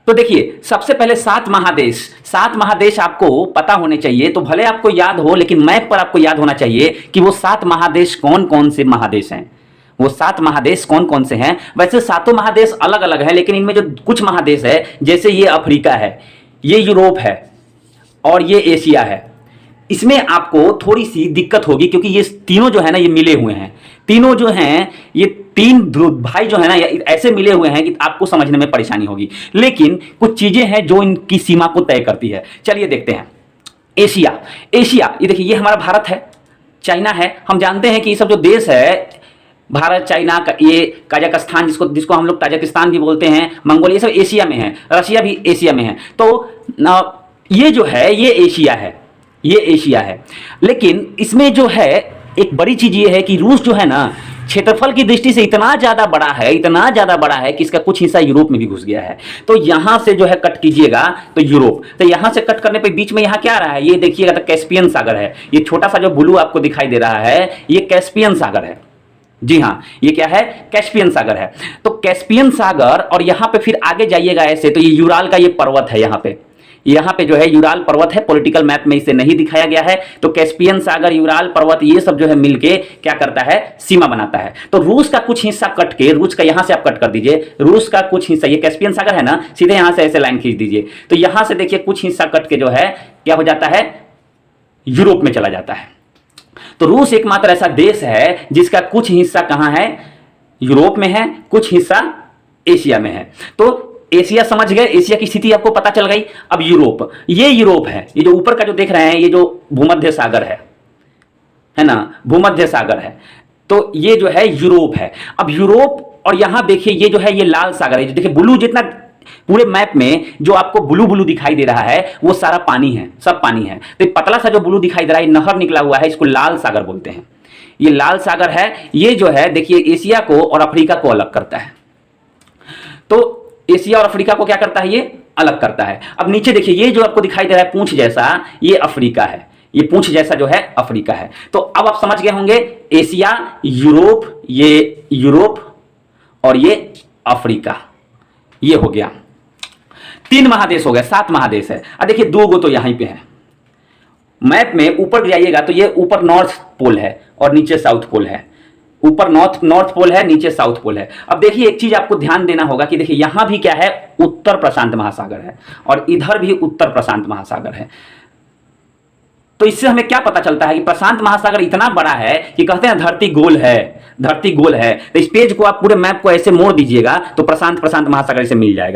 तो देखिए, सबसे पहले 7 महादेश आपको पता होने चाहिए। तो भले आपको याद हो, लेकिन मैप पर आपको याद होना चाहिए कि वो 7 महादेश कौन कौन से महादेश हैं। वो 7 महादेश कौन कौन से हैं। वैसे सातों महादेश अलग अलग हैं, लेकिन इनमें जो कुछ महादेश है, जैसे ये अफ्रीका है, ये यूरोप है और ये एशिया है, इसमें आपको थोड़ी सी दिक्कत होगी, क्योंकि ये तीनों जो है ना, ये मिले हुए हैं। तीनों जो हैं, ये तीन भाई जो है ना, ऐसे मिले हुए हैं कि आपको समझने में परेशानी होगी। लेकिन कुछ चीजें हैं जो इनकी सीमा को तय करती है। चलिए देखते हैं। एशिया, ये देखिए, ये हमारा भारत है, चाइना है। हम जानते हैं कि ये सब जो देश है, भारत, चाइना का, ये कजाकिस्तान, जिसको हम लोग ताजिकिस्तान भी बोलते हैं, मंगोलिया, सब एशिया में है। रशिया भी एशिया में है। तो ये जो है, ये एशिया है। लेकिन इसमें जो है एक बड़ी चीज ये है कि रूस जो है ना, क्षेत्रफल की दृष्टि से इतना ज्यादा बड़ा है कि इसका कुछ हिस्सा यूरोप में भी घुस गया है। तो यहां से जो है कट कीजिएगा तो यूरोप, तो यहां से कट करने पे बीच में यहां क्या आ रहा है, ये देखिएगा तो कैस्पियन सागर है। ये छोटा सा जो ब्लू आपको दिखाई दे रहा है, ये कैस्पियन सागर है। जी हाँ, ये क्या है, कैस्पियन सागर है। तो कैस्पियन सागर, और यहां पे फिर आगे जाइएगा ऐसे, तो ये यूराल का ये पर्वत है। यहां पे जो है यूराल पर्वत है। पॉलिटिकल मैप में इसे नहीं दिखाया गया है। तो कैस्पियन सागर, यूराल पर्वत, ये सब जो है मिलके क्या करता है, सीमा बनाता है। तो रूस का कुछ हिस्सा कट के, रूस का यहां से आप कट कर दीजिए, रूस का कुछ हिस्सा, ये कैस्पियन सागर है ना, सीधे यहां से ऐसे लाइन खींच दीजिए, तो यहां से देखिए कुछ हिस्सा कट के जो है क्या हो जाता है, यूरोप में चला जाता है। तो रूस एकमात्र ऐसा देश है जिसका कुछ हिस्सा कहां है, यूरोप में है, कुछ हिस्सा एशिया में है। तो एशिया समझ गए, एशिया की स्थिति आपको पता चल गई। अब यूरोप, ये यूरोप है। ये जो ऊपर का जो देख रहे हैं, ये जो भूमध्य सागर है ना, भूमध्य सागर है। तो ये जो है यूरोप है। अब यूरोप, और यहां देखिए ये जो है, ये लाल सागर है। देखिए ब्लू, जितना पूरे मैप में जो आपको ब्लू ब्लू दिखाई दे रहा है, वो सारा पानी है, सब पानी है। तो पतला सा जो ब्लू दिखाई दे रहा है, नहर निकला हुआ है, इसको लाल सागर बोलते हैं। ये लाल सागर है। ये जो है देखिए, एशिया को और अफ्रीका को अलग करता है। तो एशिया और अफ्रीका को क्या करता है, ये अलग करता है। अब नीचे देखिए, ये जो आपको दिखाई दे रहा है पूंछ जैसा, ये अफ्रीका है। ये पूंछ जैसा जो है अफ्रीका है। तो अब आप समझ गए होंगे, एशिया, यूरोप, ये यूरोप और ये अफ्रीका, ये हो गया 3 महादेश हो गए। 7 महादेश है। अब देखिए 2 गो तो यहीं पे है। मैप में ऊपर जाइएगा तो ये ऊपर नॉर्थ पोल है और नीचे साउथ पोल है। ऊपर नॉर्थ पोल है, नीचे साउथ पोल है। अब देखिए एक चीज आपको ध्यान देना होगा कि देखिए यहां भी क्या है, उत्तर प्रशांत महासागर है, और इधर भी उत्तर प्रशांत महासागर है। तो इससे हमें क्या पता चलता है कि प्रशांत महासागर इतना बड़ा है कि कहते हैं धरती गोल है। तो इस पेज को आप पूरे मैप को ऐसे मोड़ दीजिएगा तो प्रशांत महासागर से मिल जाएगा।